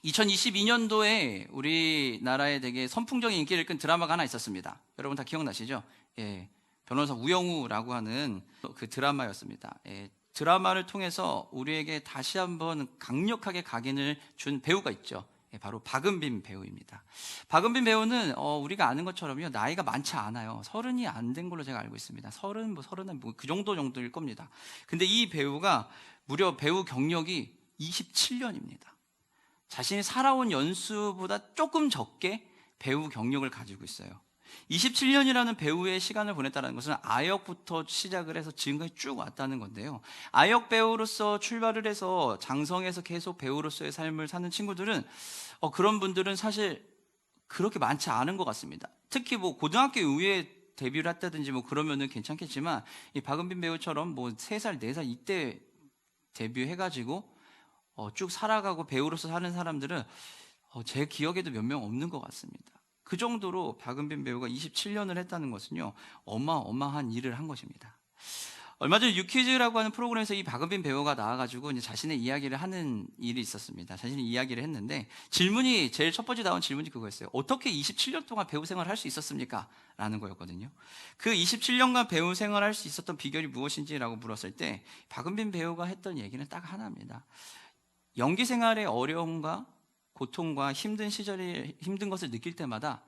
2022년도에 우리나라에 되게 선풍적인 인기를 끈 드라마가 하나 있었습니다. 여러분 다 기억나시죠? 예, 변호사 우영우라고 하는 그 드라마였습니다. 예, 드라마를 통해서 우리에게 다시 한번 강력하게 각인을 준 배우가 있죠. 예, 바로 박은빈 배우입니다. 박은빈 배우는 우리가 아는 것처럼요, 나이가 많지 않아요. 30이 안 된 걸로 제가 알고 있습니다. 30, 그 정도일 겁니다. 근데 이 배우가 무려 배우 경력이 27년입니다. 자신이 살아온 연수보다 조금 적게 배우 경력을 가지고 있어요. 27년이라는 배우의 시간을 보냈다는 것은 아역부터 시작을 해서 지금까지 쭉 왔다는 건데요. 아역 배우로서 출발을 해서 장성에서 계속 배우로서의 삶을 사는 친구들은 그런 분들은 사실 그렇게 많지 않은 것 같습니다. 특히 뭐 고등학교 이후에 데뷔를 했다든지 뭐 그러면은 괜찮겠지만, 이 박은빈 배우처럼 뭐 3살, 4살 이때 데뷔해가지고 쭉 살아가고 배우로서 사는 사람들은 제 기억에도 몇 명 없는 것 같습니다. 그 정도로 박은빈 배우가 27년을 했다는 것은요, 어마어마한 일을 한 것입니다. 얼마 전에 유퀴즈라고 하는 프로그램에서 이 박은빈 배우가 나와가지고 이제 자신의 이야기를 하는 일이 있었습니다. 자신의 이야기를 했는데, 질문이, 제일 첫 번째 나온 질문이 그거였어요. 어떻게 27년 동안 배우 생활을 할 수 있었습니까? 라는 거였거든요. 그 27년간 배우 생활을 할 수 있었던 비결이 무엇인지라고 물었을 때, 박은빈 배우가 했던 얘기는 딱 하나입니다. 연기 생활의 어려움과 고통과 힘든 것을 느낄 때마다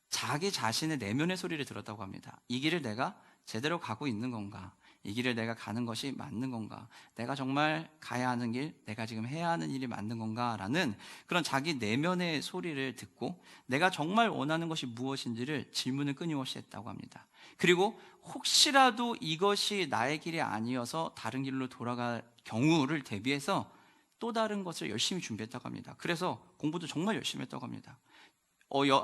자기 자신의 내면의 소리를 들었다고 합니다. 이 길을 내가 제대로 가고 있는 건가? 이 길을 내가 가는 것이 맞는 건가? 내가 정말 가야 하는 길, 내가 지금 해야 하는 일이 맞는 건가? 라는 그런 자기 내면의 소리를 듣고 내가 정말 원하는 것이 무엇인지를 질문을 끊임없이 했다고 합니다. 그리고 혹시라도 이것이 나의 길이 아니어서 다른 길로 돌아갈 경우를 대비해서 또 다른 것을 열심히 준비했다고 합니다. 그래서 공부도 정말 열심히 했다고 합니다.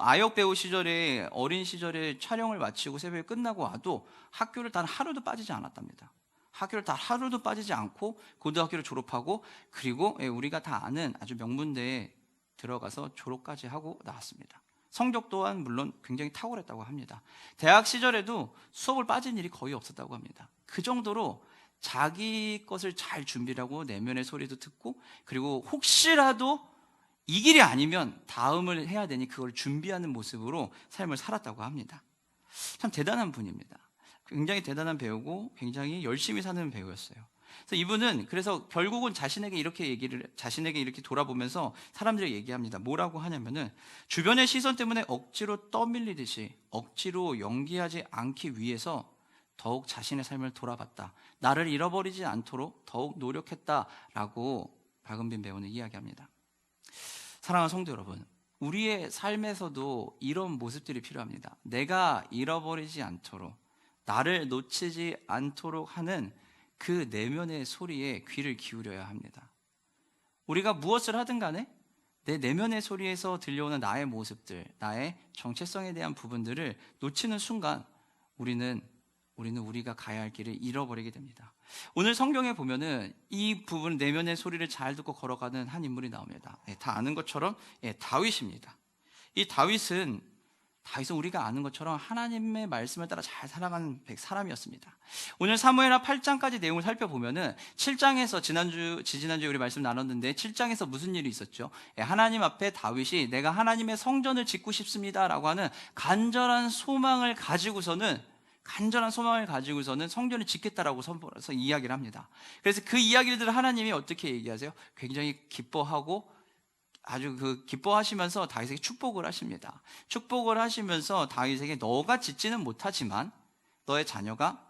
아역 배우 시절에, 어린 시절에 촬영을 마치고 새벽에 끝나고 와도 학교를 단 하루도 빠지지 않았답니다. 학교를 단 하루도 빠지지 않고 고등학교를 졸업하고, 그리고 우리가 다 아는 아주 명문대에 들어가서 졸업까지 하고 나왔습니다. 성적 또한 물론 굉장히 탁월했다고 합니다. 대학 시절에도 수업을 빠진 일이 거의 없었다고 합니다. 그 정도로 자기 것을 잘 준비를 하고 내면의 소리도 듣고, 그리고 혹시라도 이 길이 아니면 다음을 해야 되니 그걸 준비하는 모습으로 삶을 살았다고 합니다. 참 대단한 분입니다. 굉장히 대단한 배우고 굉장히 열심히 사는 배우였어요. 그래서 이분은 그래서 결국은 자신에게 이렇게 돌아보면서 사람들이 얘기합니다. 뭐라고 하냐면은, 주변의 시선 때문에 억지로 떠밀리듯이 억지로 연기하지 않기 위해서 더욱 자신의 삶을 돌아봤다. 나를 잃어버리지 않도록 더욱 노력했다라고 박은빈 배우는 이야기합니다. 사랑하는 성도 여러분, 우리의 삶에서도 이런 모습들이 필요합니다. 내가 잃어버리지 않도록, 나를 놓치지 않도록 하는 그 내면의 소리에 귀를 기울여야 합니다. 우리가 무엇을 하든 간에 내 내면의 소리에서 들려오는 나의 모습들, 나의 정체성에 대한 부분들을 놓치는 순간 우리는 우리가 가야 할 길을 잃어버리게 됩니다. 오늘 성경에 보면은 이 부분, 내면의 소리를 잘 듣고 걸어가는 한 인물이 나옵니다. 다 아는 것처럼 다윗입니다. 이 다윗은 우리가 아는 것처럼 하나님의 말씀을 따라 잘 살아가는 사람이었습니다. 오늘 사무엘하 8장까지 내용을 살펴보면은 7장에서 지지난주에 우리 말씀 나눴는데 7장에서 무슨 일이 있었죠? 하나님 앞에 다윗이 내가 하나님의 성전을 짓고 싶습니다 라고 하는 간절한 소망을 가지고서는 성전을 짓겠다라고 선포해서 이야기를 합니다. 그래서 그 이야기를 하나님이 어떻게 얘기하세요? 굉장히 기뻐하고 아주 기뻐하시면서 다윗에게 축복을 하십니다. 축복을 하시면서 다윗에게 너가 짓지는 못하지만 너의 자녀가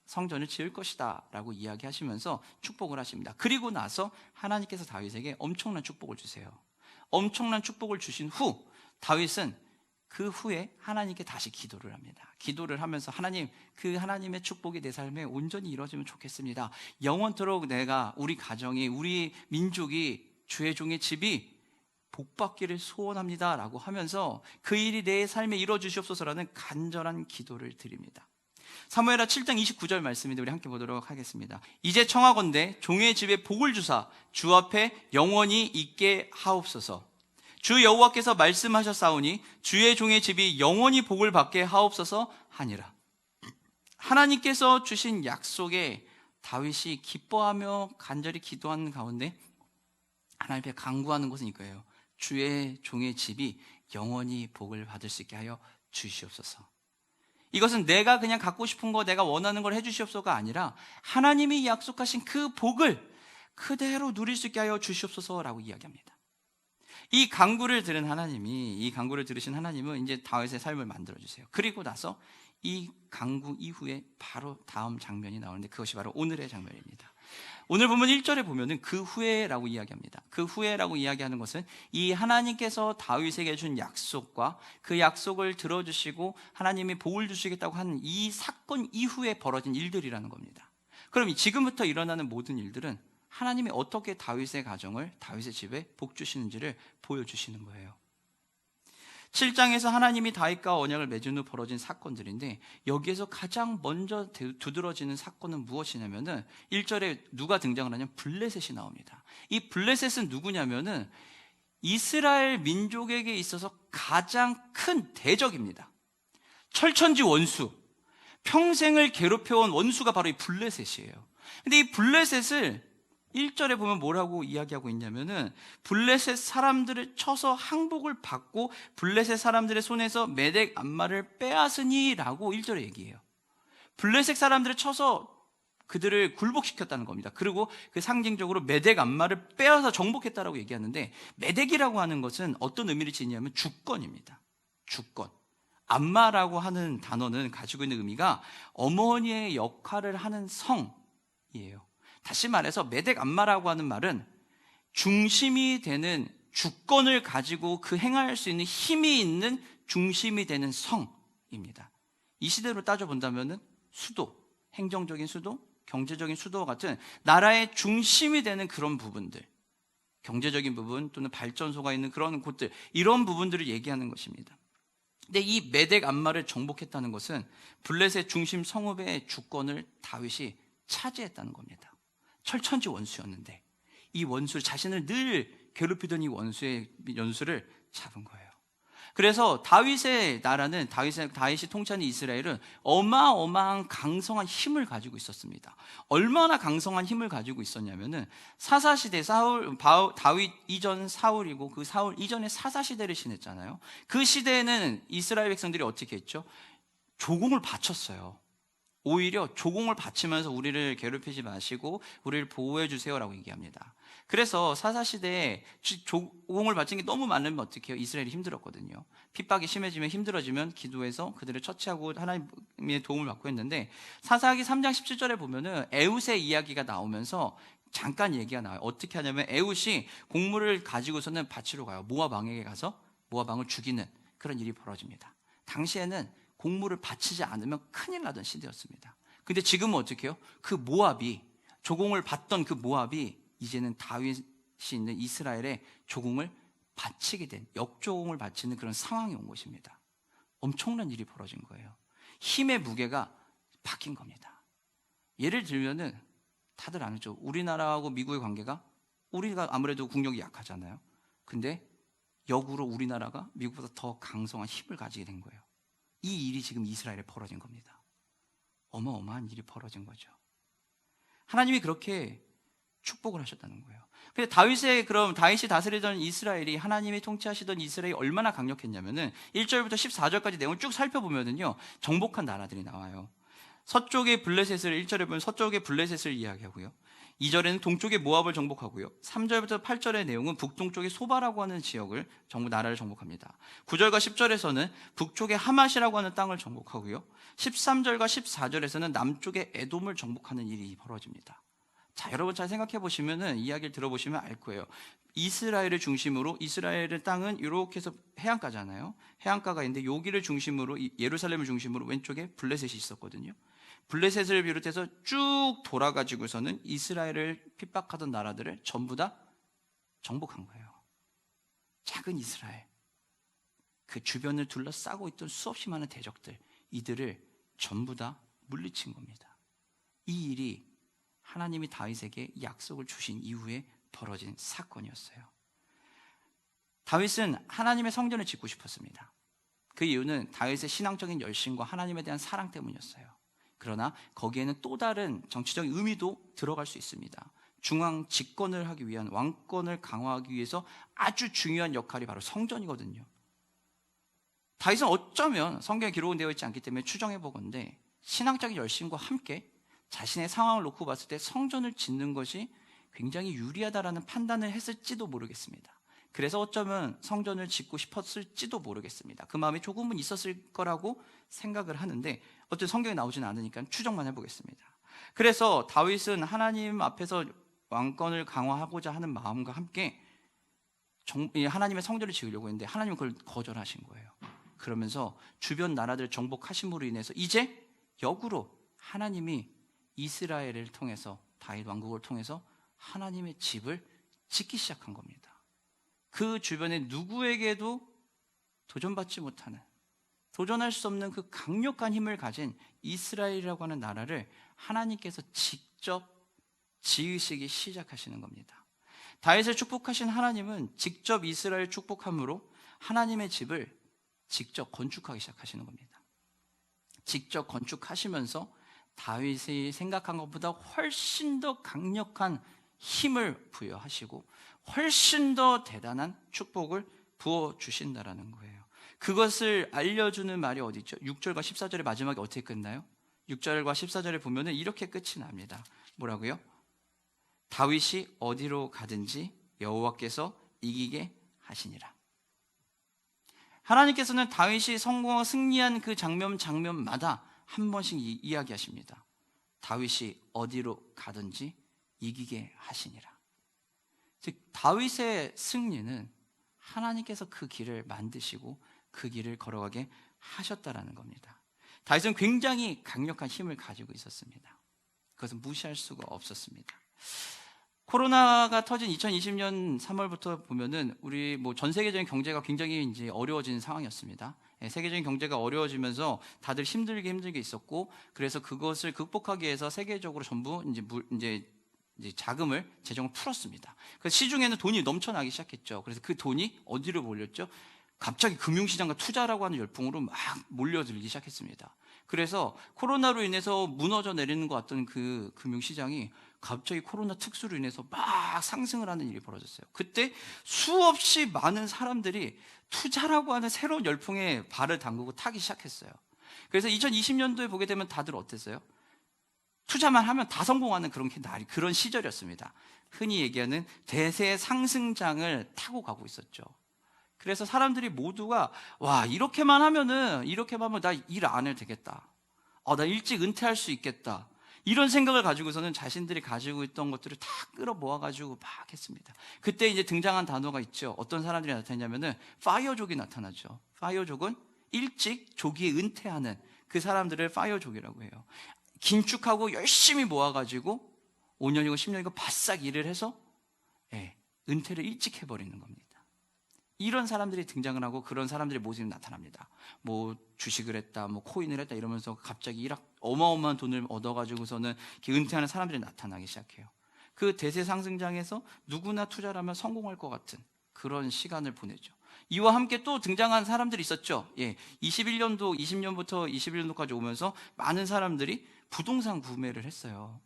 성전을 지을 것이다 라고 이야기하시면서 축복을 하십니다. 그리고 나서 하나님께서 다윗에게 엄청난 축복을 주세요. 엄청난 축복을 주신 후 다윗은 그 후에 하나님께 다시 기도를 합니다. 기도를 하면서 하나님의 축복이 내 삶에 온전히 이루어지면 좋겠습니다. 영원토록 우리 가정이, 우리 민족이, 주의 종의 집이 복받기를 소원합니다 라고 하면서 그 일이 내 삶에 이루어 주시옵소서라는 간절한 기도를 드립니다. 사무엘하 7장 29절 말씀인데 우리 함께 보도록 하겠습니다. 이제 청하건대 종의 집에 복을 주사 주 앞에 영원히 있게 하옵소서. 주 여호와께서 말씀하셨사오니 주의 종의 집이 영원히 복을 받게 하옵소서 하니라. 하나님께서 주신 약속에 다윗이 기뻐하며 간절히 기도하는 가운데 하나님 앞에 간구하는 것은 이거예요. 주의 종의 집이 영원히 복을 받을 수 있게 하여 주시옵소서. 이것은 내가 그냥 갖고 싶은 거, 내가 원하는 걸 해주시옵소서가 아니라 하나님이 약속하신 그 복을 그대로 누릴 수 있게 하여 주시옵소서라고 이야기합니다. 이 간구를 들으신 하나님은 이제 다윗의 삶을 만들어주세요. 그리고 나서 이 간구 이후에 바로 다음 장면이 나오는데, 그것이 바로 오늘의 장면입니다. 오늘 보면 1절에 보면은 그 후에라고 이야기합니다. 그 후에라고 이야기하는 것은 이 하나님께서 다윗에게 준 약속과 그 약속을 들어주시고 하나님이 복을 주시겠다고 하는 이 사건 이후에 벌어진 일들이라는 겁니다. 그럼 지금부터 일어나는 모든 일들은 하나님이 어떻게 다윗의 가정을, 다윗의 집에 복 주시는지를 보여주시는 거예요. 7장에서 하나님이 다윗과 언약을 맺은 후 벌어진 사건들인데, 여기에서 가장 먼저 두드러지는 사건은 무엇이냐면은 1절에 누가 등장을 하냐면 블레셋이 나옵니다. 이 블레셋은 누구냐면은 이스라엘 민족에게 있어서 가장 큰 대적입니다. 철천지 원수, 평생을 괴롭혀온 원수가 바로 이 블레셋이에요. 근데 이 블레셋을 1절에 보면 뭐라고 이야기하고 있냐면은 블레셋 사람들을 쳐서 항복을 받고 블레셋 사람들의 손에서 메덱 암마를 빼앗으니 라고 1절에 얘기해요. 블레셋 사람들을 쳐서 그들을 굴복시켰다는 겁니다. 그리고 그 상징적으로 메덱 암마를 빼앗아 정복했다라고 얘기하는데, 메덱이라고 하는 것은 어떤 의미를 지니냐면 주권입니다. 주권. 암마라고 하는 단어는 가지고 있는 의미가 어머니의 역할을 하는 성이에요. 다시 말해서 메덱 암마라고 하는 말은 중심이 되는, 주권을 가지고 그 행할 수 있는 힘이 있는 중심이 되는 성입니다. 이 시대로 따져본다면 수도, 행정적인 수도, 경제적인 수도와 같은 나라의 중심이 되는 그런 부분들, 경제적인 부분 또는 발전소가 있는 그런 곳들, 이런 부분들을 얘기하는 것입니다. 근데 이 메덱 암마를 정복했다는 것은 블레셋 중심 성읍의 주권을 다윗이 차지했다는 겁니다. 철천지 원수였는데 이 원수, 자신을 늘 괴롭히던 이 원수의 연수를 잡은 거예요. 그래서 다윗의 나라는, 다윗이 통치하는 이스라엘은 어마어마한 강성한 힘을 가지고 있었습니다. 얼마나 강성한 힘을 가지고 있었냐면은 사사시대, 다윗 이전 사울이고 그 사울 이전에 사사시대를 지냈잖아요. 그 시대에는 이스라엘 백성들이 어떻게 했죠? 조공을 바쳤어요. 오히려 조공을 바치면서 우리를 괴롭히지 마시고 우리를 보호해 주세요라고 얘기합니다. 그래서 사사시대에 조공을 바친 게 너무 많으면 어떻게 해요? 이스라엘이 힘들었거든요. 핍박이 심해지면, 힘들어지면 기도해서 그들을 처치하고 하나님의 도움을 받고 했는데, 사사기 3장 17절에 보면은 에훗의 이야기가 나오면서 잠깐 얘기가 나와요. 어떻게 하냐면 에훗이 곡물을 가지고서는 밭으로 가요. 모압 왕에게 가서 모압 왕을 죽이는 그런 일이 벌어집니다. 당시에는 곡물을 바치지 않으면 큰일 나던 시대였습니다. 근데 지금은 어떻게 해요? 그 모압이, 조공을 받던 그 모압이 이제는 다윗이 있는 이스라엘에 조공을 바치게 된, 역조공을 바치는 그런 상황이 온 것입니다. 엄청난 일이 벌어진 거예요. 힘의 무게가 바뀐 겁니다. 예를 들면은 다들 아시죠? 우리나라하고 미국의 관계가, 우리가 아무래도 국력이 약하잖아요. 근데 역으로 우리나라가 미국보다 더 강성한 힘을 가지게 된 거예요. 이 일이 지금 이스라엘에 벌어진 겁니다. 어마어마한 일이 벌어진 거죠. 하나님이 그렇게 축복을 하셨다는 거예요. 근데 다윗이 다스리던 이스라엘이, 하나님이 통치하시던 이스라엘이 얼마나 강력했냐면은 1절부터 14절까지 내용을 쭉 살펴보면은요, 정복한 나라들이 나와요. 서쪽의 블레셋을, 1절에 보면 서쪽의 블레셋을 이야기하고요, 2절에는 동쪽의 모압을 정복하고요, 3절부터 8절의 내용은 북동쪽의 소바라고 하는 지역을, 나라를 정복합니다. 9절과 10절에서는 북쪽의 하맛이라고 하는 땅을 정복하고요, 13절과 14절에서는 남쪽의 에돔을 정복하는 일이 벌어집니다. 자, 여러분 잘 생각해 보시면은, 이야기를 들어보시면 알 거예요. 이스라엘을 중심으로, 이스라엘의 땅은 이렇게 해서 해안가잖아요. 해안가가 있는데 여기를 중심으로, 예루살렘을 중심으로 왼쪽에 블레셋이 있었거든요. 블레셋을 비롯해서 쭉 돌아가지고서는 이스라엘을 핍박하던 나라들을 전부 다 정복한 거예요. 작은 이스라엘, 그 주변을 둘러싸고 있던 수없이 많은 대적들, 이들을 전부 다 물리친 겁니다. 이 일이 하나님이 다윗에게 약속을 주신 이후에 벌어진 사건이었어요. 다윗은 하나님의 성전을 짓고 싶었습니다. 그 이유는 다윗의 신앙적인 열심과 하나님에 대한 사랑 때문이었어요. 그러나 거기에는 또 다른 정치적인 의미도 들어갈 수 있습니다. 중앙 집권을 하기 위한, 왕권을 강화하기 위해서 아주 중요한 역할이 바로 성전이거든요. 다윗은 어쩌면 성경에 기록은 되어 있지 않기 때문에 추정해 보건대 신앙적인 열심과 함께 자신의 상황을 놓고 봤을 때 성전을 짓는 것이 굉장히 유리하다라는 판단을 했을지도 모르겠습니다. 그래서 어쩌면 성전을 짓고 싶었을지도 모르겠습니다. 그 마음이 조금은 있었을 거라고 생각을 하는데 어쨌든 성경에 나오지는 않으니까 추정만 해보겠습니다. 그래서 다윗은 하나님 앞에서 왕권을 강화하고자 하는 마음과 함께 하나님의 성전을 지으려고 했는데 하나님은 그걸 거절하신 거예요. 그러면서 주변 나라들 정복하심으로 인해서 이제 역으로 하나님이 이스라엘을 통해서, 다윗 왕국을 통해서 하나님의 집을 짓기 시작한 겁니다. 그 주변에 누구에게도 도전받지 못하는, 도전할 수 없는 그 강력한 힘을 가진 이스라엘이라고 하는 나라를 하나님께서 직접 지으시기 시작하시는 겁니다. 다윗을 축복하신 하나님은 직접 이스라엘 축복함으로 하나님의 집을 직접 건축하기 시작하시는 겁니다. 직접 건축하시면서 다윗이 생각한 것보다 훨씬 더 강력한 힘을 부여하시고 훨씬 더 대단한 축복을 부어주신다라는 거예요. 그것을 알려주는 말이 어디 있죠? 6절과 14절의 마지막에 어떻게 끝나요? 6절과 14절에 보면 이렇게 끝이 납니다. 뭐라고요? 다윗이 어디로 가든지 여호와께서 이기게 하시니라. 하나님께서는 다윗이 성공하고 승리한 그 장면마다 한 번씩 이야기하십니다. 다윗이 어디로 가든지 이기게 하시니라. 즉 다윗의 승리는 하나님께서 그 길을 만드시고 그 길을 걸어가게 하셨다라는 겁니다. 다윗은 굉장히 강력한 힘을 가지고 있었습니다. 그것은 무시할 수가 없었습니다. 코로나가 터진 2020년 3월부터 보면은 우리 전 세계적인 경제가 굉장히 이제 어려워진 상황이었습니다. 세계적인 경제가 어려워지면서 다들 힘들게 있었고, 그래서 그것을 극복하기 위해서 세계적으로 전부 이제 자금을, 재정을 풀었습니다. 그래서 시중에는 돈이 넘쳐나기 시작했죠. 그래서 그 돈이 어디로 몰렸죠? 갑자기 금융시장과 투자라고 하는 열풍으로 막 몰려들기 시작했습니다. 그래서 코로나로 인해서 무너져 내리는 것 같던 그 금융시장이 갑자기 코로나 특수로 인해서 막 상승을 하는 일이 벌어졌어요. 그때 수없이 많은 사람들이 투자라고 하는 새로운 열풍에 발을 담그고 타기 시작했어요. 그래서 2020년도에 보게 되면 다들 어땠어요? 투자만 하면 다 성공하는 그런 시절이었습니다. 흔히 얘기하는 대세 상승장을 타고 가고 있었죠. 그래서 사람들이 모두가 이렇게만 하면 나 일 안 해도 되겠다. 나 일찍 은퇴할 수 있겠다. 이런 생각을 가지고서는 자신들이 가지고 있던 것들을 다 끌어모아가지고 막 했습니다. 그때 이제 등장한 단어가 있죠. 어떤 사람들이 나타나냐면은 파이어족이 나타나죠. 파이어족은 일찍 조기에 은퇴하는 그 사람들을 파이어족이라고 해요. 긴축하고 열심히 모아가지고 5년이고 10년이고 바싹 일을 해서 은퇴를 일찍 해버리는 겁니다. 이런 사람들이 등장을 하고 그런 사람들의 모습이 나타납니다. 주식을 했다, 코인을 했다 이러면서 갑자기 어마어마한 돈을 얻어가지고서는 은퇴하는 사람들이 나타나기 시작해요. 그 대세 상승장에서 누구나 투자를 하면 성공할 것 같은 그런 시간을 보내죠. 이와 함께 또 등장한 사람들이 있었죠. 21년도, 20년부터 21년도까지 오면서 많은 사람들이 부동산 구매를 했어요.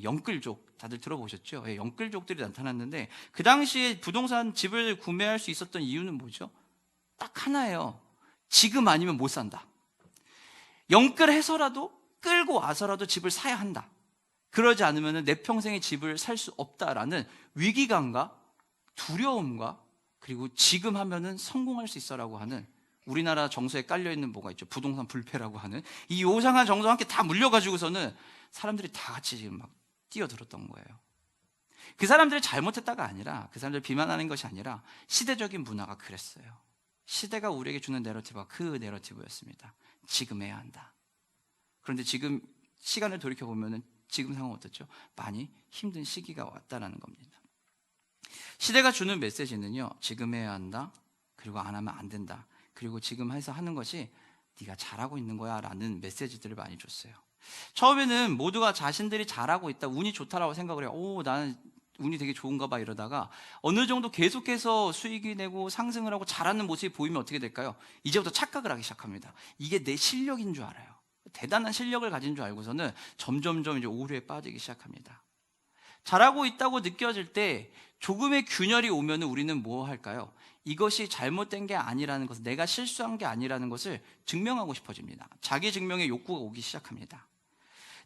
영끌족, 다들 들어보셨죠? 영끌족들이 나타났는데 그 당시에 부동산 집을 구매할 수 있었던 이유는 뭐죠? 딱 하나예요. 지금 아니면 못 산다. 영끌해서라도 끌고 와서라도 집을 사야 한다. 그러지 않으면 내 평생에 집을 살 수 없다라는 위기감과 두려움과 그리고 지금 하면은 성공할 수 있어라고 하는 우리나라 정서에 깔려있는 뭐가 있죠? 부동산 불패라고 하는 이 요상한 정서와 함께 다 물려가지고서는 사람들이 다 같이 지금 막 뛰어들었던 거예요. 그 사람들이 잘못했다가 아니라, 그 사람들 비난하는 것이 아니라 시대적인 문화가 그랬어요. 시대가 우리에게 주는 내러티브가 그 내러티브였습니다. 지금 해야 한다. 그런데 지금 시간을 돌이켜보면 지금 상황은 어떻죠? 많이 힘든 시기가 왔다라는 겁니다. 시대가 주는 메시지는요, 지금 해야 한다, 그리고 안 하면 안 된다, 그리고 지금 해서 하는 것이 네가 잘하고 있는 거야 라는 메시지들을 많이 줬어요. 처음에는 모두가 자신들이 잘하고 있다, 운이 좋다라고 생각을 해요. 나는 운이 되게 좋은가 봐 이러다가 어느 정도 계속해서 수익이 내고 상승을 하고 잘하는 모습이 보이면 어떻게 될까요? 이제부터 착각을 하기 시작합니다. 이게 내 실력인 줄 알아요. 대단한 실력을 가진 줄 알고서는 점점점 이제 오류에 빠지기 시작합니다. 잘하고 있다고 느껴질 때 조금의 균열이 오면 우리는 뭐 할까요? 이것이 잘못된 게 아니라는 것을, 내가 실수한 게 아니라는 것을 증명하고 싶어집니다. 자기 증명의 욕구가 오기 시작합니다.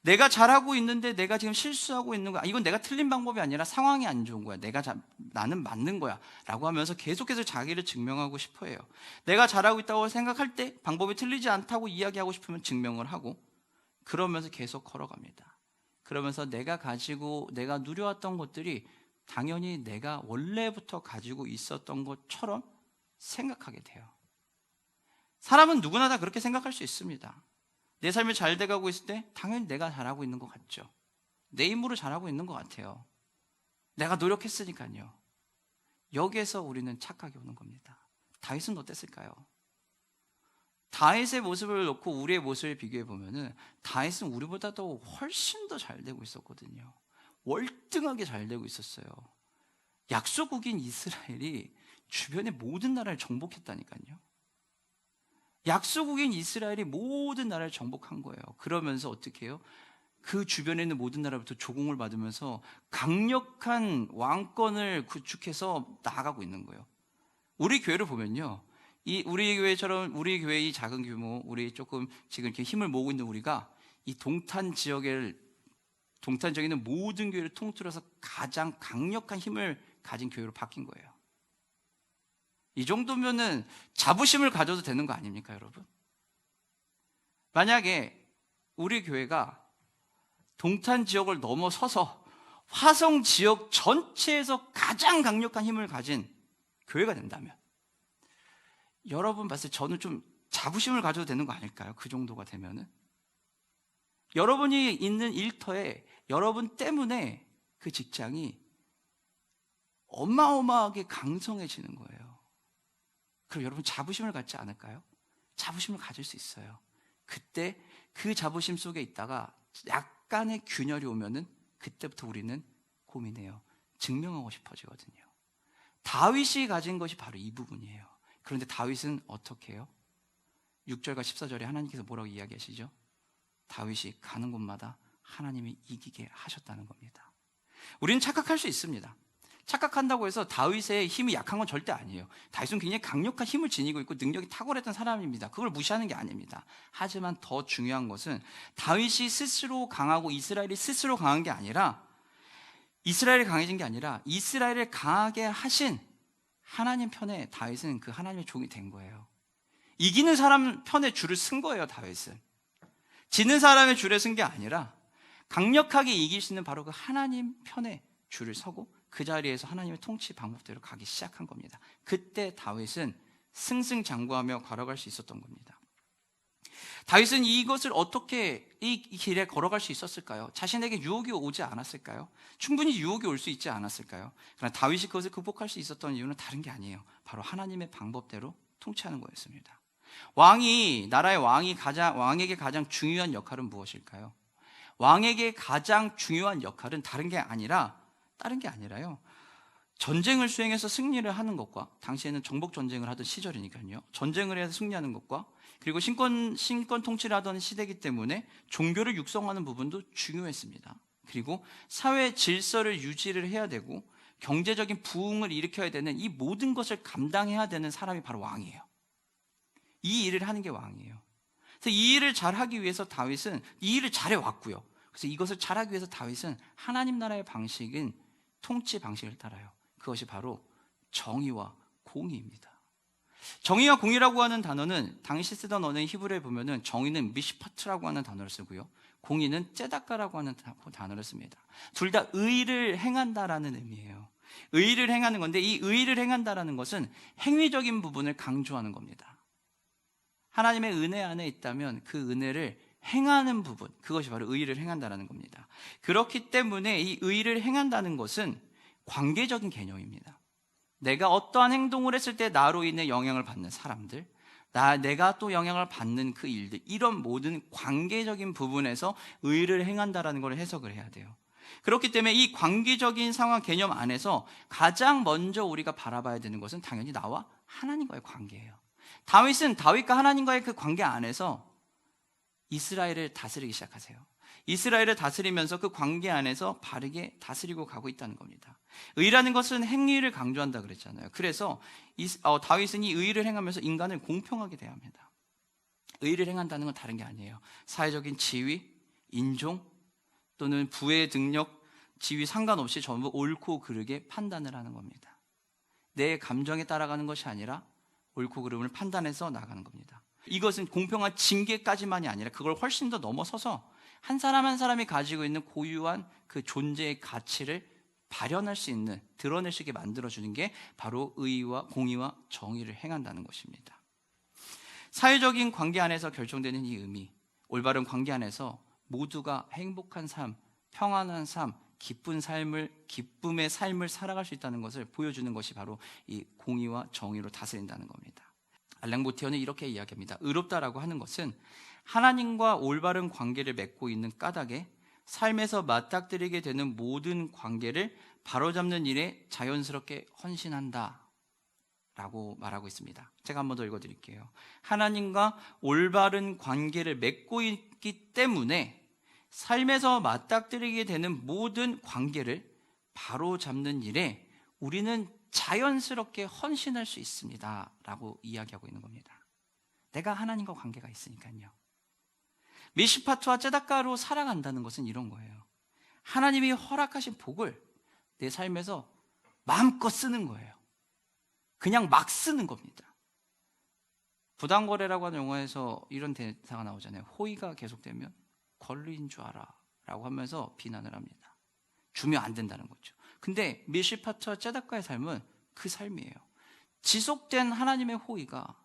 내가 잘하고 있는데 내가 지금 실수하고 있는 거야. 이건 내가 틀린 방법이 아니라 상황이 안 좋은 거야. 나는 맞는 거야. 라고 하면서 계속해서 자기를 증명하고 싶어 해요. 내가 잘하고 있다고 생각할 때 방법이 틀리지 않다고 이야기하고 싶으면 증명을 하고, 그러면서 계속 걸어갑니다. 그러면서 내가 누려왔던 것들이 당연히 내가 원래부터 가지고 있었던 것처럼 생각하게 돼요. 사람은 누구나 다 그렇게 생각할 수 있습니다. 내 삶이 잘 돼가고 있을 때 당연히 내가 잘하고 있는 것 같죠. 내 힘으로 잘하고 있는 것 같아요. 내가 노력했으니까요. 여기에서 우리는 착각이 오는 겁니다. 다윗은 어땠을까요? 다윗의 모습을 놓고 우리의 모습을 비교해 보면은 다윗은 우리보다도 훨씬 더 잘 되고 있었거든요. 월등하게 잘 되고 있었어요. 약소국인 이스라엘이 주변의 모든 나라를 정복했다니까요. 약소국인 이스라엘이 모든 나라를 정복한 거예요. 그러면서 어떻게 해요? 그 주변에 있는 모든 나라부터 조공을 받으면서 강력한 왕권을 구축해서 나아가고 있는 거예요. 우리 교회를 보면요, 우리 교회처럼, 우리 교회의 작은 규모, 우리 조금 지금 이렇게 힘을 모으고 있는 우리가 이 동탄 지역에 있는 모든 교회를 통틀어서 가장 강력한 힘을 가진 교회로 바뀐 거예요. 이 정도면은 자부심을 가져도 되는 거 아닙니까, 여러분? 만약에 우리 교회가 동탄 지역을 넘어서서 화성 지역 전체에서 가장 강력한 힘을 가진 교회가 된다면, 여러분 봤을 때 저는 좀 자부심을 가져도 되는 거 아닐까요? 그 정도가 되면은. 여러분이 있는 일터에 여러분 때문에 그 직장이 어마어마하게 강성해지는 거예요. 그럼 여러분 자부심을 갖지 않을까요? 자부심을 가질 수 있어요. 그때 그 자부심 속에 있다가 약간의 균열이 오면은 그때부터 우리는 고민해요. 증명하고 싶어지거든요. 다윗이 가진 것이 바로 이 부분이에요. 그런데 다윗은 어떻게 해요? 6절과 14절에 하나님께서 뭐라고 이야기하시죠? 다윗이 가는 곳마다 하나님이 이기게 하셨다는 겁니다. 우리는 착각할 수 있습니다. 착각한다고 해서 다윗의 힘이 약한 건 절대 아니에요. 다윗은 굉장히 강력한 힘을 지니고 있고 능력이 탁월했던 사람입니다. 그걸 무시하는 게 아닙니다. 하지만 더 중요한 것은 다윗이 스스로 강하고 이스라엘이 스스로 강한 게 아니라, 이스라엘이 강해진 게 아니라 이스라엘을 강하게 하신 하나님 편에 다윗은 그 하나님의 종이 된 거예요. 이기는 사람 편에 줄을 쓴 거예요, 다윗은. 지는 사람의 줄에 쓴 게 아니라 강력하게 이길 수 있는 바로 그 하나님 편에 줄을 서고 그 자리에서 하나님의 통치 방법대로 가기 시작한 겁니다. 그때 다윗은 승승장구하며 걸어갈 수 있었던 겁니다. 다윗은 이것을 어떻게 이 길에 걸어갈 수 있었을까요? 자신에게 유혹이 오지 않았을까요? 충분히 유혹이 올 수 있지 않았을까요? 그러나 다윗이 그것을 극복할 수 있었던 이유는 다른 게 아니에요. 바로 하나님의 방법대로 통치하는 거였습니다. 왕에게 가장 중요한 역할은 무엇일까요? 왕에게 가장 중요한 역할은 다른 게 아니라요. 전쟁을 수행해서 승리를 하는 것과, 당시에는 정복 전쟁을 하던 시절이니까요. 전쟁을 해서 승리하는 것과, 그리고 신권 통치를 하던 시대이기 때문에 종교를 육성하는 부분도 중요했습니다. 그리고 사회 질서를 유지를 해야 되고 경제적인 부흥을 일으켜야 되는 이 모든 것을 감당해야 되는 사람이 바로 왕이에요. 이 일을 하는 게 왕이에요. 그래서 이 일을 잘하기 위해서 다윗은 이 일을 잘해왔고요. 그래서 이것을 잘하기 위해서 다윗은 하나님 나라의 방식인 통치 방식을 따라요. 그것이 바로 정의와 공의입니다. 정의와 공의라고 하는 단어는 당시 쓰던 언어인 히브리어에 보면은 정의는 미시파트라고 하는 단어를 쓰고요, 공의는 째다까라고 하는 단어를 씁니다. 둘 다 의를 행한다라는 의미예요. 의를 행하는 건데, 이 의를 행한다라는 것은 행위적인 부분을 강조하는 겁니다. 하나님의 은혜 안에 있다면 그 은혜를 행하는 부분, 그것이 바로 의를 행한다라는 겁니다. 그렇기 때문에 이 의를 행한다는 것은 관계적인 개념입니다. 내가 어떠한 행동을 했을 때 나로 인해 영향을 받는 사람들, 내가 또 영향을 받는 그 일들, 이런 모든 관계적인 부분에서 의를 행한다라는 걸 해석을 해야 돼요. 그렇기 때문에 이 관계적인 상황 개념 안에서 가장 먼저 우리가 바라봐야 되는 것은 당연히 나와 하나님과의 관계예요. 다윗은 다윗과 하나님과의 그 관계 안에서 이스라엘을 다스리기 시작하세요. 이스라엘을 다스리면서 그 관계 안에서 바르게 다스리고 가고 있다는 겁니다. 의라는 것은 행위를 강조한다 그랬잖아요. 그래서 다윗은 이 의를 행하면서 인간을 공평하게 대합니다. 의를 행한다는 건 다른 게 아니에요. 사회적인 지위, 인종 또는 부의 능력, 지위 상관없이 전부 옳고 그르게 판단을 하는 겁니다. 내 감정에 따라가는 것이 아니라 옳고 그름을 판단해서 나가는 겁니다. 이것은 공평한 징계까지만이 아니라 그걸 훨씬 더 넘어서서 한 사람 한 사람이 가지고 있는 고유한 그 존재의 가치를 발현할 수 있는, 드러낼 수 있게 만들어주는 게 바로 의와 공의와 정의를 행한다는 것입니다. 사회적인 관계 안에서 결정되는 이 의미, 올바른 관계 안에서 모두가 행복한 삶, 평안한 삶, 기쁨의 삶을 살아갈 수 있다는 것을 보여주는 것이 바로 이 공의와 정의로 다스린다는 겁니다. 알랭 보티어는 이렇게 이야기합니다. 의롭다라고 하는 것은 하나님과 올바른 관계를 맺고 있는 까닭에 삶에서 맞닥뜨리게 되는 모든 관계를 바로잡는 일에 자연스럽게 헌신한다 라고 말하고 있습니다. 제가 한 번 더 읽어드릴게요. 하나님과 올바른 관계를 맺고 있기 때문에 삶에서 맞닥뜨리게 되는 모든 관계를 바로잡는 일에 우리는 자연스럽게 헌신할 수 있습니다 라고 이야기하고 있는 겁니다. 내가 하나님과 관계가 있으니까요. 미시파트와 째다가로 살아간다는 것은 이런 거예요. 하나님이 허락하신 복을 내 삶에서 마음껏 쓰는 거예요. 그냥 막 쓰는 겁니다. 부당거래라고 하는 영화에서 이런 대사가 나오잖아요. 호의가 계속되면 권리인 줄 알아 라고 하면서 비난을 합니다. 주면 안 된다는 거죠. 근데 미시파트와 째다가의 삶은 그 삶이에요. 지속된 하나님의 호의가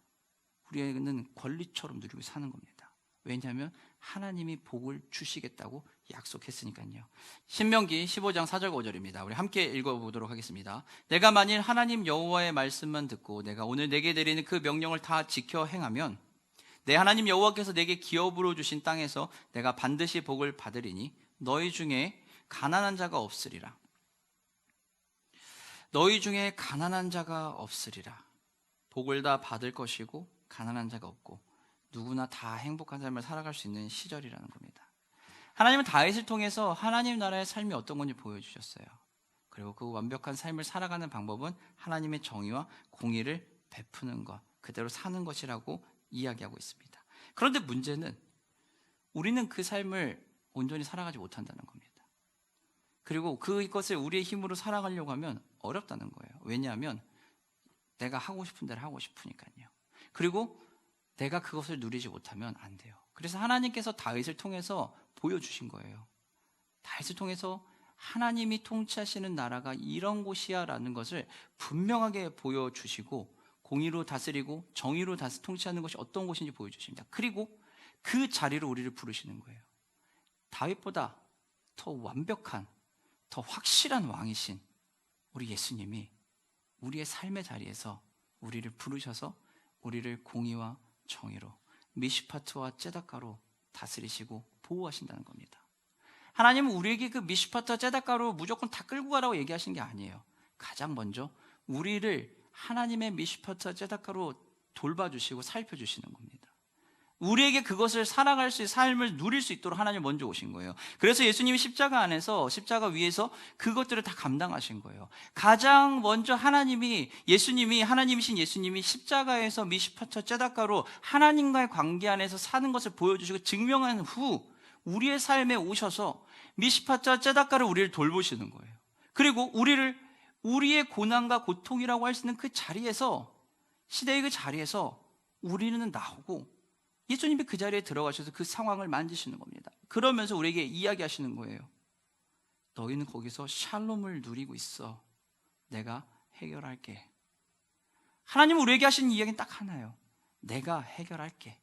우리에게는 권리처럼 누리고 사는 겁니다. 왜냐하면 하나님이 복을 주시겠다고 약속했으니까요. 신명기 15장 4절 5절입니다. 우리 함께 읽어보도록 하겠습니다. 내가 만일 하나님 여호와의 말씀만 듣고 내가 오늘 내게 내리는 그 명령을 다 지켜 행하면 내 하나님 여호와께서 내게 기업으로 주신 땅에서 내가 반드시 복을 받으리니 너희 중에 가난한 자가 없으리라. 너희 중에 가난한 자가 없으리라. 복을 다 받을 것이고 가난한 자가 없고 누구나 다 행복한 삶을 살아갈 수 있는 시절이라는 겁니다. 하나님은 다윗을 통해서 하나님 나라의 삶이 어떤 건지 보여주셨어요. 그리고 그 완벽한 삶을 살아가는 방법은 하나님의 정의와 공의를 베푸는 것, 그대로 사는 것이라고 이야기하고 있습니다. 그런데 문제는 우리는 그 삶을 온전히 살아가지 못한다는 겁니다. 그리고 그것을 우리의 힘으로 살아가려고 하면 어렵다는 거예요. 왜냐하면 내가 하고 싶은 대로 하고 싶으니까요. 그리고 내가 그것을 누리지 못하면 안 돼요. 그래서 하나님께서 다윗을 통해서 보여주신 거예요. 다윗을 통해서 하나님이 통치하시는 나라가 이런 곳이야 라는 것을 분명하게 보여주시고 공의로 다스리고 정의로 통치하는 것이 어떤 곳인지 보여주십니다. 그리고 그 자리로 우리를 부르시는 거예요. 다윗보다 더 완벽한, 더 확실한 왕이신 우리 예수님이 우리의 삶의 자리에서 우리를 부르셔서 우리를 공의와 정의로 미시파트와 째다가로 다스리시고 보호하신다는 겁니다. 하나님은 우리에게 그 미시파트와 째다가로 무조건 다 끌고 가라고 얘기하신 게 아니에요. 가장 먼저 우리를 하나님의 미시파트와 째다가로 돌봐주시고 살펴주시는 겁니다. 우리에게 그것을 살아갈 수 있는 삶을 누릴 수 있도록 하나님 먼저 오신 거예요. 그래서 예수님이 십자가 안에서 십자가 위에서 그것들을 다 감당하신 거예요. 가장 먼저 하나님이신 예수님이 십자가에서 미시파트와 째다가로 하나님과의 관계 안에서 사는 것을 보여주시고 증명한 후 우리의 삶에 오셔서 미시파트와 째다가를 우리를 돌보시는 거예요. 그리고 우리의 고난과 고통이라고 할 수 있는 그 자리에서, 시대의 그 자리에서 우리는 나오고 예수님이 그 자리에 들어가셔서 그 상황을 만지시는 겁니다. 그러면서 우리에게 이야기하시는 거예요. 너희는 거기서 샬롬을 누리고 있어. 내가 해결할게. 하나님은 우리에게 하시는 이야기는 딱 하나예요. 내가 해결할게.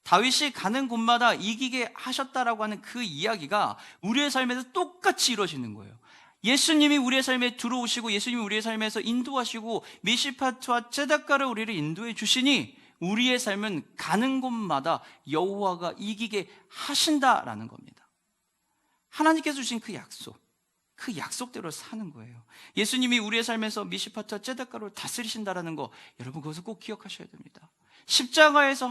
다윗이 가는 곳마다 이기게 하셨다라고 하는 그 이야기가 우리의 삶에서 똑같이 이루어지는 거예요. 예수님이 우리의 삶에 들어오시고 예수님이 우리의 삶에서 인도하시고 미시파트와 째다가를 우리를 인도해 주시니 우리의 삶은 가는 곳마다 여호와가 이기게 하신다라는 겁니다. 하나님께서 주신 그 약속대로 사는 거예요. 예수님이 우리의 삶에서 미시파트와 째다가를 다스리신다라는 거, 여러분 그것을 꼭 기억하셔야 됩니다. 십자가에서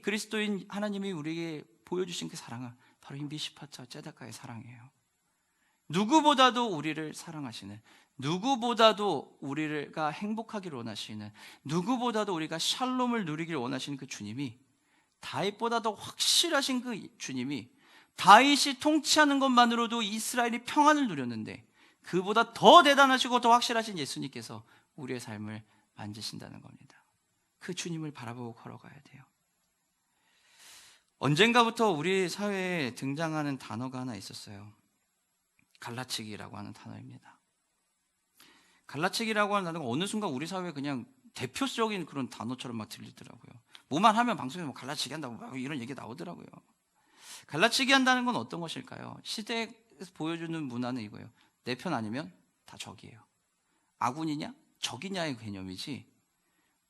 그리스도인 하나님이 우리에게 보여주신 그 사랑은 바로 이 미시파트와 째다가의 사랑이에요. 누구보다도 우리를 사랑하시는, 누구보다도 우리가 행복하기를 원하시는, 누구보다도 우리가 샬롬을 누리기를 원하시는 그 주님이, 다윗보다도 확실하신 그 주님이, 다윗이 통치하는 것만으로도 이스라엘이 평안을 누렸는데 그보다 더 대단하시고 더 확실하신 예수님께서 우리의 삶을 만지신다는 겁니다. 그 주님을 바라보고 걸어가야 돼요. 언젠가부터 우리 사회에 등장하는 단어가 하나 있었어요. 갈라치기라고 하는 단어입니다. 갈라치기라고 하는 단어가 어느 순간 우리 사회에 그냥 대표적인 그런 단어처럼 막 들리더라고요. 뭐만 하면 방송에 뭐 갈라치기 한다고 막 이런 얘기 나오더라고요. 갈라치기 한다는 건 어떤 것일까요? 시대에서 보여주는 문화는 이거예요. 내 편 아니면 다 적이에요. 아군이냐 적이냐의 개념이지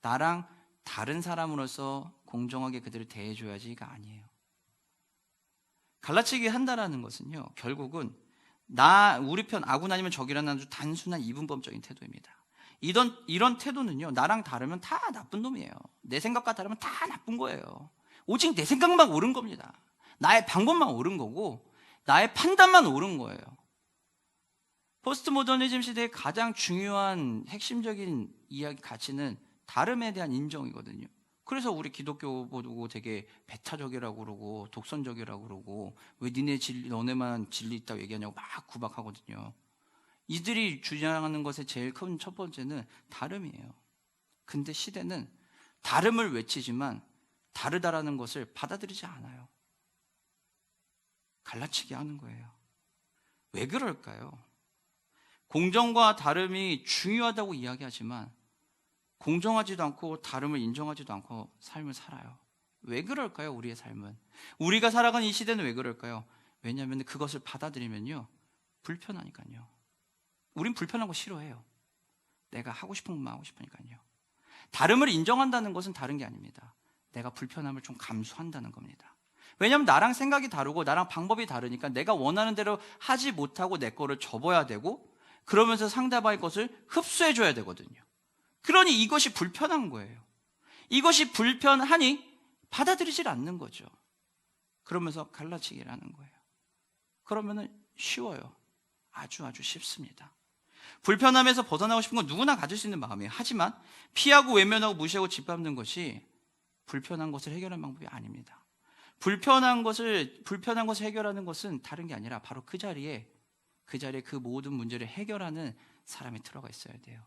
나랑 다른 사람으로서 공정하게 그들을 대해줘야지가 아니에요. 갈라치기 한다라는 것은요, 결국은 우리 편 아군 아니면 적이라는 아주 단순한 이분법적인 태도입니다. 이런 태도는요, 나랑 다르면 다 나쁜 놈이에요. 내 생각과 다르면 다 나쁜 거예요. 오직 내 생각만 옳은 겁니다. 나의 방법만 옳은 거고 나의 판단만 옳은 거예요. 포스트 모더니즘 시대의 가장 중요한 핵심적인 이야기 가치는 다름에 대한 인정이거든요. 그래서 우리 기독교 보고 되게 배타적이라고 그러고 독선적이라고 그러고 왜 너네만 진리 있다고 얘기하냐고 막 구박하거든요. 이들이 주장하는 것의 제일 큰 첫 번째는 다름이에요. 근데 시대는 다름을 외치지만 다르다라는 것을 받아들이지 않아요. 갈라치기 하는 거예요. 왜 그럴까요? 공정과 다름이 중요하다고 이야기하지만 공정하지도 않고 다름을 인정하지도 않고 삶을 살아요. 왜 그럴까요? 우리의 삶은, 우리가 살아가는 이 시대는 왜 그럴까요? 왜냐하면 그것을 받아들이면요 불편하니까요. 우린 불편한 거 싫어해요. 내가 하고 싶은 것만 하고 싶으니까요. 다름을 인정한다는 것은 다른 게 아닙니다. 내가 불편함을 좀 감수한다는 겁니다. 왜냐하면 나랑 생각이 다르고 나랑 방법이 다르니까 내가 원하는 대로 하지 못하고 내 거를 접어야 되고 그러면서 상대방의 것을 흡수해줘야 되거든요. 그러니 이것이 불편한 거예요. 이것이 불편하니 받아들이질 않는 거죠. 그러면서 갈라치기를 하는 거예요. 그러면은 쉬워요. 아주 쉽습니다. 불편함에서 벗어나고 싶은 건 누구나 가질 수 있는 마음이에요. 하지만 피하고 외면하고 무시하고 짓밟는 것이 불편한 것을 해결하는 방법이 아닙니다. 불편한 것을 해결하는 것은 다른 게 아니라 바로 그 자리에 그 모든 문제를 해결하는 사람이 들어가 있어야 돼요.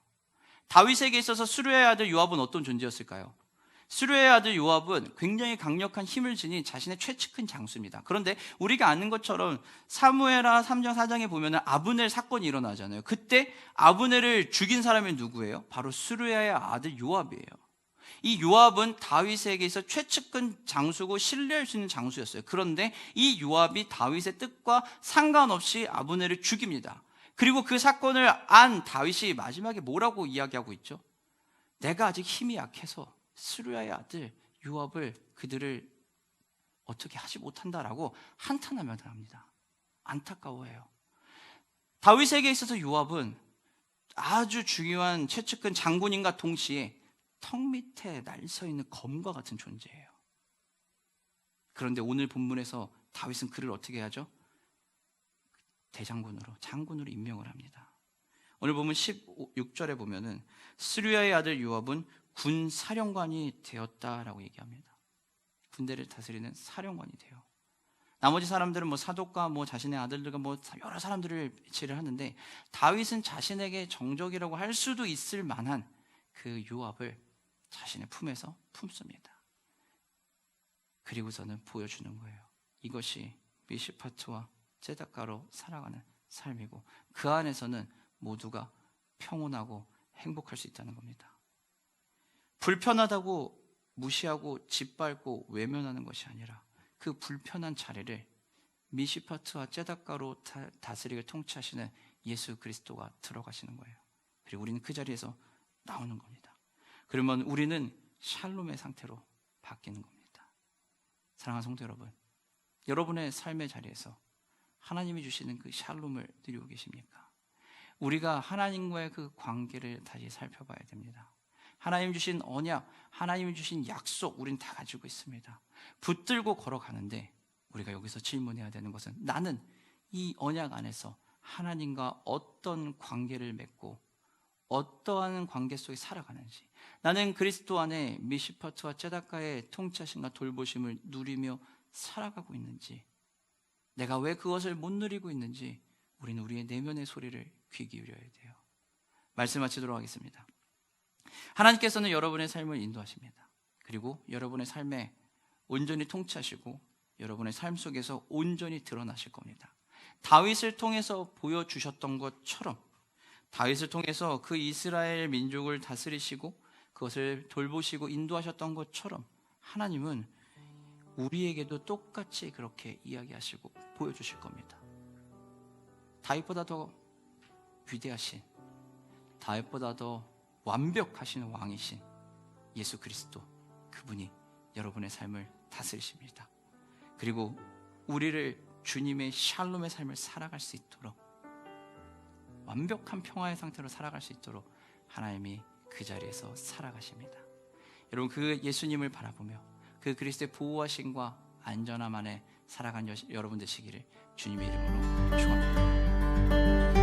다윗에게 있어서 수르야의 아들 요압은 어떤 존재였을까요? 수르야의 아들 요압은 굉장히 강력한 힘을 지닌 자신의 최측근 장수입니다. 그런데 우리가 아는 것처럼 사무엘하 3장 4장에 보면 아브넬 사건이 일어나잖아요. 그때 아브넬을 죽인 사람이 누구예요? 바로 수르야의 아들 요압이에요. 이 요압은 다윗에게 있어 최측근 장수고 신뢰할 수 있는 장수였어요. 그런데 이 요압이 다윗의 뜻과 상관없이 아브넬을 죽입니다. 그리고 그 사건을 안 다윗이 마지막에 뭐라고 이야기하고 있죠? 내가 아직 힘이 약해서 스루야의 아들 요압을 그들을 어떻게 하지 못한다라고 한탄하며 합니다. 안타까워해요. 다윗에게 있어서 요압은 아주 중요한 최측근 장군인과 동시에 턱 밑에 날 서 있는 검과 같은 존재예요. 그런데 오늘 본문에서 다윗은 그를 어떻게 하죠? 장군으로 임명을 합니다. 오늘 보면 16절에 보면은 스루야의 아들 요압은 군 사령관이 되었다라고 얘기합니다. 군대를 다스리는 사령관이 돼요. 나머지 사람들은 뭐 사독과 뭐 자신의 아들들과 뭐 여러 사람들을 배치를 하는데 다윗은 자신에게 정적이라고 할 수도 있을 만한 그 요압을 자신의 품에서 품습니다. 그리고서는 보여주는 거예요. 이것이 미시파트와 째다가로 살아가는 삶이고 그 안에서는 모두가 평온하고 행복할 수 있다는 겁니다. 불편하다고 무시하고 짓밟고 외면하는 것이 아니라 그 불편한 자리를 미시파트와 째다가로 다스리고 통치하시는 예수 그리스도가 들어가시는 거예요. 그리고 우리는 그 자리에서 나오는 겁니다. 그러면 우리는 샬롬의 상태로 바뀌는 겁니다. 사랑하는 성도 여러분, 여러분의 삶의 자리에서 하나님이 주시는 그 샬롬을 누리고 계십니까? 우리가 하나님과의 그 관계를 다시 살펴봐야 됩니다. 하나님 주신 언약, 하나님 주신 약속 우린 다 가지고 있습니다. 붙들고 걸어가는데 우리가 여기서 질문해야 되는 것은, 나는 이 언약 안에서 하나님과 어떤 관계를 맺고 어떠한 관계 속에 살아가는지, 나는 그리스도 안에 미시파트와 째다가의 통치하심과 돌보심을 누리며 살아가고 있는지, 내가 왜 그것을 못 누리고 있는지 우리는 우리의 내면의 소리를 귀 기울여야 돼요. 말씀 마치도록 하겠습니다. 하나님께서는 여러분의 삶을 인도하십니다. 그리고 여러분의 삶에 온전히 통치하시고 여러분의 삶 속에서 온전히 드러나실 겁니다. 다윗을 통해서 보여주셨던 것처럼, 다윗을 통해서 그 이스라엘 민족을 다스리시고 그것을 돌보시고 인도하셨던 것처럼 하나님은 우리에게도 똑같이 그렇게 이야기하시고 보여주실 겁니다. 다윗보다 더 위대하신, 다윗보다 더 완벽하신 왕이신 예수 그리스도, 그분이 여러분의 삶을 다스리십니다. 그리고 우리를 주님의 샬롬의 삶을 살아갈 수 있도록, 완벽한 평화의 상태로 살아갈 수 있도록 하나님이 그 자리에서 살아가십니다. 여러분, 그 예수님을 바라보며 그 그리스도의 보호하심과 안전함 안에 살아간 여러분 되시기를 주님의 이름으로 축원합니다.